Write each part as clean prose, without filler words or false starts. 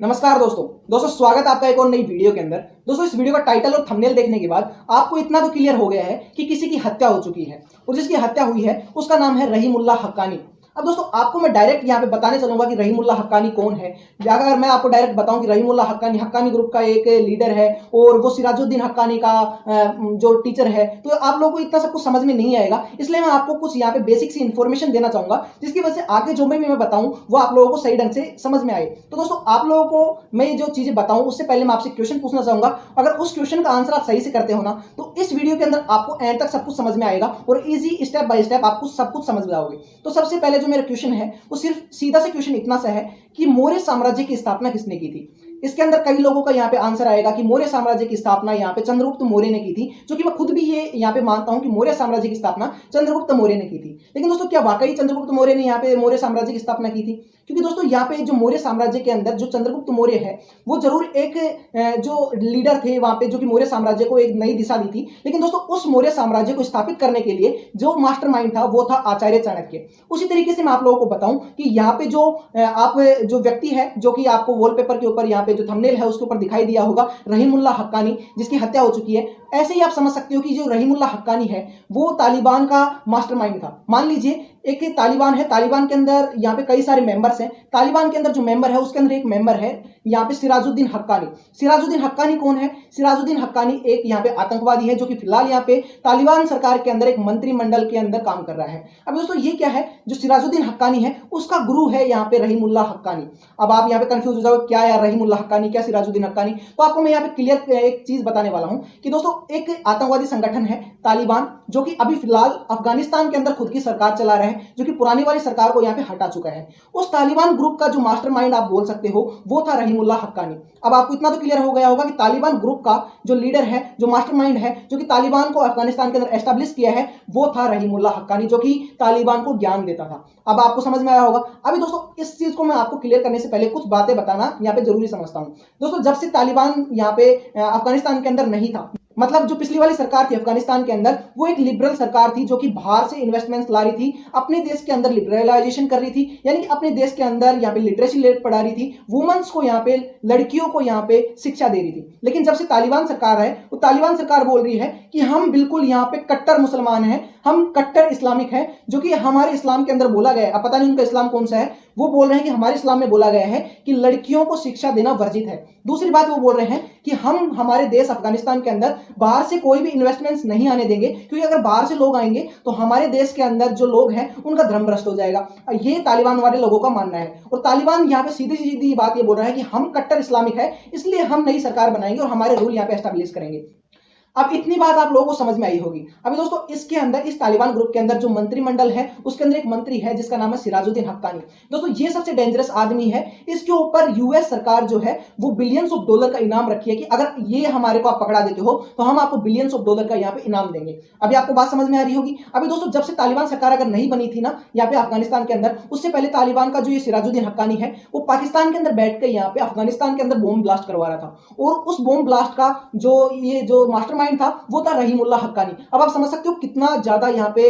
नमस्कार दोस्तों स्वागत है आपका एक और नई वीडियो के अंदर। दोस्तों इस वीडियो का टाइटल और थंबनेल देखने के बाद आपको इतना तो क्लियर हो गया है कि किसी की हत्या हो चुकी है और जिसकी हत्या हुई है उसका नाम है रहीमुल्लाह हक्कानी। अब दोस्तों आपको मैं डायरेक्ट यहाँ पे बताने चलूंगा कि रहीमुल्लाह हक्कानी कौन है। अगर मैं आपको डायरेक्ट बताऊं कि रहीमुल्लाह हक्कानी हक्कानी ग्रुप का एक लीडर है और वो सिराजुद्दीन हक्कानी का जो टीचर है, तो आप लोगों को इतना सब कुछ समझ में नहीं आएगा। इसलिए मैं आपको कुछ यहाँ पे बेसिक सी इन्फॉर्मेशन देना चाहूंगा जिसकी वजह से आगे जो मैं बताऊं वो आप लोगों को सही ढंग से समझ में आए। तो दोस्तों आप लोगों को मैं जो चीजें बताऊं उससे पहले मैं आपसे क्वेश्चन पूछना चाहूंगा। अगर उस क्वेश्चन का आंसर आप सही से करते हो ना तो इस वीडियो के अंदर आपको एंड तक सब कुछ समझ में आएगा और इजी स्टेप बाय स्टेप आपको सब कुछ समझ में आओगे। तो सबसे पहले जो मेरा क्वेश्चन है वो सिर्फ सीधा से क्वेश्चन इतना सा है कि मौर्य साम्राज्य की स्थापना किसने की थी। इसके अंदर कई लोगों का यहाँ पे आंसर आएगा कि मौर्य साम्राज्य की स्थापना यहाँ पे चंद्रगुप्त मौर्य ने की थी, जो कि मैं खुद भी ये यहाँ पे मानता हूं कि मौर्य साम्राज्य की स्थापना चंद्रगुप्त मौर्य ने की थी। लेकिन दोस्तों क्या वाकई चंद्रगुप्त मौर्य ने यहाँ पे मौर्य साम्राज्य की स्थापना की थी? क्योंकि दोस्तों यहाँ पे जो मौर्य साम्राज्य के अंदर जो चंद्रगुप्त मौर्य है वो जरूर एक जो लीडर थे वहां पे जो कि मौर्य साम्राज्य को एक नई दिशा दी थी। लेकिन दोस्तों उस मौर्य साम्राज्य को स्थापित करने के लिए जो मास्टरमाइंड था वो था आचार्य चाणक्य। उसी तरीके से मैं आप लोगों को बताऊं कि यहाँ पे जो आप जो व्यक्ति है जो कि आपको वॉलपेपर के ऊपर यहाँ पे जो थंबनेल है उसके ऊपर दिखाई दिया होगा रहीमुल्लाह हक्कानी, जिसकी हत्या हो चुकी है। ऐसे ही आप समझ सकते हो कि जो रहीमुल्लाह हक्कानी है वो तालिबान का मास्टरमाइंड था। मान लीजिए एक तालिबान है, तालिबान के अंदर यहाँ पे कई सारे मेंबर्स हैं। तालिबान के अंदर जो मेंबर है उसके अंदर एक मेंबर है यहाँ पे सिराजुद्दीन हक्कानी। सिराजुद्दीन हक्कानी कौन है? सिराजुद्दीन हक्कानी एक यहाँ पे आतंकवादी है जो कि फिलहाल यहाँ पे तालिबान सरकार के अंदर एक मंत्रिमंडल के अंदर काम कर रहा है। अब दोस्तों ये क्या है, जो सिराजुद्दीन हक्कानी है उसका गुरु है यहाँ पे रहीमुल्लाह हक्कानी। अब आप यहाँ पे कंफ्यूज हो जाओगे क्या यार रहीमुल्लाह हक्कानी क्या सिराजुद्दीन हक्कानी, तो आपको मैं यहाँ पे क्लियर एक चीज बताने वाला हूँ कि दोस्तों एक आतंकवादी संगठन है तालिबान, जो कि अभी फिलहाल अफगानिस्तान के अंदर खुद की सरकार चला रहे हैं, जो कि पुरानी वाली सरकार को यहाँ पे हटा चुका है। उस तालिबान ग्रुप का जो मास्टरमाइंड आप बोल सकते हो वो था रहीमुल्लाह हक्कानी। अब आपको इतना तो क्लियर हो गया होगा कि तालिबान ग्रुप का जो लीडर है, जो मास्टरमाइंड है, जो कि तालिबान को अफगानिस्तान के अंदर एस्टेब्लिश किया है, वो था रहीमुल्लाह हक्कानी, जो कि तालिबान को ज्ञान देता था। अब आपको समझ में आया होगा। अभी दोस्तों इस चीज को मैं आपको क्लियर करने से पहले कुछ बातें बताना यहाँ पे जरूरी समझता हूँ। दोस्तों जब से तालिबान यहाँ पे अफगानिस्तान के अंदर नहीं था, मतलब जो पिछली वाली सरकार थी अफगानिस्तान के अंदर, वो एक लिबरल सरकार थी जो कि बाहर से इन्वेस्टमेंट्स ला रही थी, अपने देश के अंदर लिबरलाइजेशन कर रही थी, यानी कि अपने देश के अंदर यहाँ पे लिटरेसी रेट बढ़ा रही थी, वुमेन्स को यहाँ पे, लड़कियों को यहाँ पे शिक्षा दे रही थी। लेकिन जब से तालिबान सरकार है वो तालिबान सरकार बोल रही है कि हम बिल्कुल यहाँ पे कट्टर मुसलमान हैं, हम कट्टर इस्लामिक हैं, जो कि हमारे इस्लाम के अंदर बोला गया है। अब पता नहीं उनका इस्लाम कौन सा है, वो बोल रहे हैं कि हमारे इस्लाम में बोला गया है कि लड़कियों को शिक्षा देना वर्जित है। दूसरी बात वो बोल रहे हैं कि हम हमारे देश अफगानिस्तान के अंदर बाहर से कोई भी इन्वेस्टमेंट्स नहीं आने देंगे, क्योंकि अगर बाहर से लोग आएंगे तो हमारे देश के अंदर जो लोग हैं उनका धर्म भ्रष्ट हो जाएगा। ये तालिबान वाले लोगों का मानना है। और तालिबान यहाँ पे सीधी सीधी बात ये बोल रहा है कि हम कट्टर इस्लामिक है, इसलिए हम नई सरकार बनाएंगे और हमारे रूल यहाँ पे एस्टेब्लिश करेंगे। अब इतनी बात आप लोगों को समझ में आई होगी। अभी दोस्तों इसके अंदर, इस तालिबान ग्रुप के अंदर जो मंत्रिमंडल है उसके अंदर एक मंत्री है जिसका नाम है सिराजुद्दीन हक्कानी। दोस्तों ये सबसे डेंजरस आदमी है। इसके ऊपर यूएस सरकार जो है वो बिलियंस ऑफ डॉलर का इनाम रखी है कि अगर ये हमारे को आप पकड़ा देते हो तो हम आपको बिलियंस ऑफ डॉलर का यहाँ पे इनाम देंगे। अभी आपको बात समझ में आ रही होगी। अभी दोस्तों जब से तालिबान सरकार अगर नहीं बनी थी ना यहाँ पे अफगानिस्तान के अंदर, उससे पहले तालिबान का जो ये सिराजुद्दीन हक्कानी है वो पाकिस्तान के अंदर बैठ कर यहाँ पे अफगानिस्तान के अंदर बॉम्ब ब्लास्ट करवा रहा था। और उस बॉम्ब ब्लास्ट का जो मास्टरमाइंड था वो था रहीमुल्लाह हक्कानी। अब आप समझ सकते हो कितना ज्यादा यहाँ पे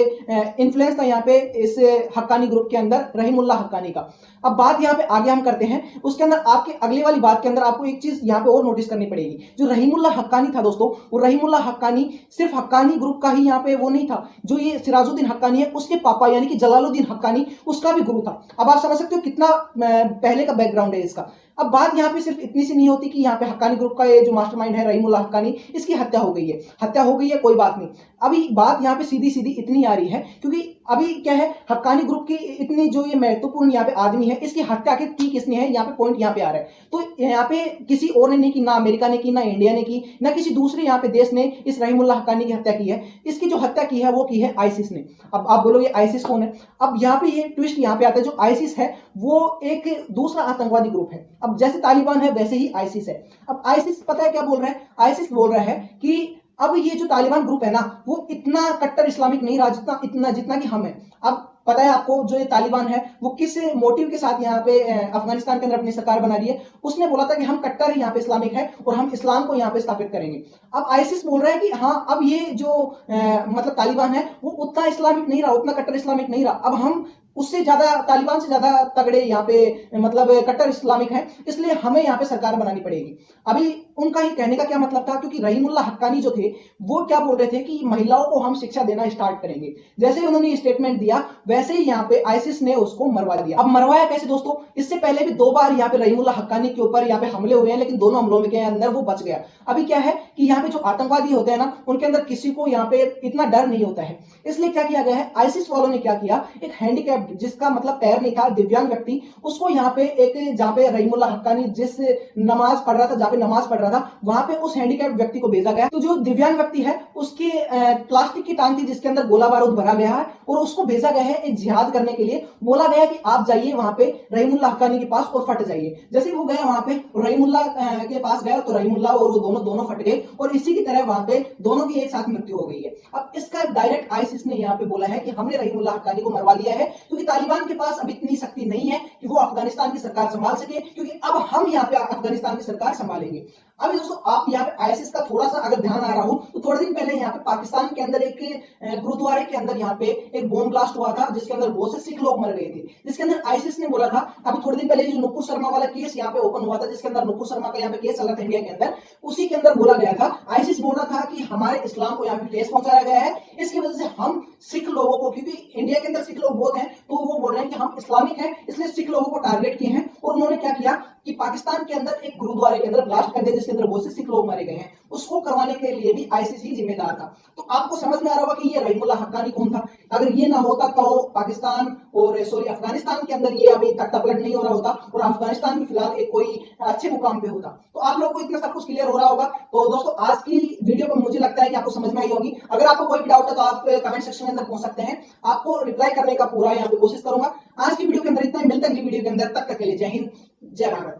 इन्फ्लुएंस था यहाँ पे इस हक्कानी ग्रुप के अंदर रहीमुल्लाह हक्कानी का। अब बात यहाँ पे आगे हम करते हैं, उसके अंदर आपके अगली वाली बात के अंदर आपको एक चीज यहाँ पे और नोटिस करनी पड़ेगी। जो रहीमुल्लाह हक्कानी था दोस्तों, वो रहीमुल्लाह हक्कानी सिर्फ हक्कानी ग्रुप का ही यहाँ पे वो नहीं था, जो ये सिराजुद्दीन हक्कानी है उसके पापा यानी कि जलालुद्दीन हक्कानी उसका भी गुरु था। अब आप समझ सकते हो कितना पहले का बैकग्राउंड है इसका। अब बात यहाँ पे सिर्फ इतनी सी नहीं होती कि यहाँ पे हक्कानी ग्रुप का ये जो मास्टरमाइंड है रहीमुल्लाह हक्कानी, इसकी हत्या हो गई है। हत्या हो गई है कोई बात नहीं, अभी बात यहाँ पे सीधी सीधी इतनी आ रही है क्योंकि अभी क्या है, हक्कानी ग्रुप की इतनी जो ये महत्वपूर्ण यहाँ पे आदमी है इसकी हत्या की किसने है, यहाँ पे पॉइंट यहाँ पे आ रहा है। तो यहाँ पे किसी और ने नहीं की, ना अमेरिका ने की, ना इंडिया ने की, ना किसी दूसरे यहाँ पे देश ने इस रहीमुल्लाह हक्कानी की हत्या की है। इसकी जो हत्या की है वो की है आईसिस ने। अब आप बोलोगे आईसिस कौन है? अब यहाँ पे ये ट्विस्ट यहाँ पे आता है, जो आईसिस है वो एक दूसरा आतंकवादी ग्रुप है। अब जैसे तालिबान है वैसे ही आईसिस है। अब आईसिस पता है क्या बोल रहा है? आईसिस बोल रहा है कि अब ये जो तालिबान ग्रुप है ना वो इतना कट्टर इस्लामिक नहीं रहा जितना कि हम है। अब पता है आपको जो ये तालिबान है वो किस मोटिव के साथ यहाँ पे अफगानिस्तान के अंदर अपनी सरकार बना रही है। उसने बोला था कि हम कट्टर ही यहाँ पे इस्लामिक है और हम इस्लाम को यहाँ पे स्थापित करेंगे। अब आईसिस बोल रहा है कि हाँ अब ये जो मतलब तालिबान है वो उतना इस्लामिक नहीं रहा, उतना कट्टर इस्लामिक नहीं रहा, अब हम उससे ज्यादा, तालिबान से ज्यादा तगड़े यहाँ पे मतलब कट्टर इस्लामिक हैं, इसलिए हमें यहाँ पे सरकार बनानी पड़ेगी। अभी उनका ही कहने का क्या मतलब था, क्योंकि रहीमुल्ला हक्कानी जो थे वो क्या बोल रहे थे कि महिलाओं को हम शिक्षा देना स्टार्ट करेंगे। जैसे ही उन्होंने स्टेटमेंट दिया वैसे ही यहाँ पे आईसिस ने उसको मरवा दिया। अब मरवाया कैसे दोस्तों, इससे पहले भी 2 बार यहाँ पे रहीमुल्ला हक्कानी के ऊपर यहाँ पे हमले हुए हैं, लेकिन दोनों हमलों के अंदर वो बच गया। अभी क्या है कि यहाँ पे जो आतंकवादी होते हैं ना, उनके अंदर किसी को यहाँ पे इतना डर नहीं होता है, इसलिए क्या किया गया है, आईसिस वालों ने क्या किया, एक हैंडीकैप जिसका मतलब पैर नहीं था, दिव्यांग व्यक्ति, उसको यहाँ पे एक, जहां पे रहीमुल्ला हक्कानी जिस नमाज पढ़ रहा था, जहां पे नमाज पढ़ रहा था, वहां पे उस हैंडीकैप व्यक्ति को भेजा गया। तो जो दिव्यांग व्यक्ति है उसकी प्लास्टिक की टांग थी जिसके अंदर गोला बारूद भरा गया है, और उसको भेजा गया है एक जिहाद करने के लिए। बोला गया कि आप जाइए वहां पे रहीमुल्ला हक्कानी के पास और फट जाइए। जैसे वो गया वहां पे रहीमुल्ला के पास गया, तो रहीमुल्ला और वो दोनों फट गए, और इसी की तरह वहां पे दोनों की एक साथ मृत्यु हो गई है। अब इसका डायरेक्ट आईसिस ने यहाँ पे बोला है कि हमने रहीमुल्ला हक्कानी को मरवा दिया है, क्योंकि तालिबान के पास अब इतनी शक्ति नहीं है कि वो अफगानिस्तान की सरकार संभाल सके, क्योंकि अब हम यहाँ पे अफगानिस्तान की सरकार संभालेंगे। अभी दोस्तों आप यहाँ पे आईसिस का थोड़ा सा अगर ध्यान आ रहा हो तो थोड़े दिन पहले यहाँ पे पाकिस्तान के अंदर एक गुरुद्वारे के अंदर यहाँ पे एक बॉम्ब ब्लास्ट हुआ था, जिसके अंदर बहुत से सिख लोग मर गए थे, जिसके अंदर आईसिस ने बोला था। अभी थोड़े दिन पहले जो नुपुर शर्मा वाला केस यहाँ पे ओपन हुआ था, जिसके अंदर नुपुर शर्मा का यहाँ पे केस चल रहा था इंडिया के अंदर, उसी के अंदर बोला गया था, आईसिस बोल रहा था कि हमारे इस्लाम को यहाँ पे ठेस पहुंचाया गया है, इसकी वजह से हम सिख लोगों को, क्योंकि इंडिया के अंदर सिख लोग बहुत हैं, तो वो बोल रहे हैं कि हम इस्लामिक हैं, इसलिए सिख लोगों को टारगेट किए हैं। और उन्होंने क्या किया कि पाकिस्तान के अंदर एक गुरुद्वारे के अंदर ब्लास्ट कर दिया, जिसके अंदर बहुत से सिख लोग मारे गए हैं। उसको करवाने के लिए भी आईसिस ही जिम्मेदार था। तो आपको समझ में आ रहा होगा कि ये रहीमुल्ला हक्कानी कौन था। अगर ये ना होता तो पाकिस्तान और अफगानिस्तान के अंदर ये अभी तक पलट नहीं हो रहा होता, और अफगानिस्तान भी फिलहाल एक कोई अच्छे मुकाम पे होता। तो आप लोगों को इतना सब कुछ क्लियर हो रहा होगा। तो दोस्तों आज की वीडियो को मुझे लगता है कि आपको समझ में आई होगी। अगर आपको कोई भी डाउट है तो आप कमेंट सेक्शन के अंदर पूछ सकते हैं, आपको रिप्लाई करने का पूरा यहाँ पे कोशिश करूंगा। आज की वीडियो के अंदर इतना ही, मिलते हैं अगली वीडियो के अंदर, तब तक के लिए जय हिंद, जय भारत।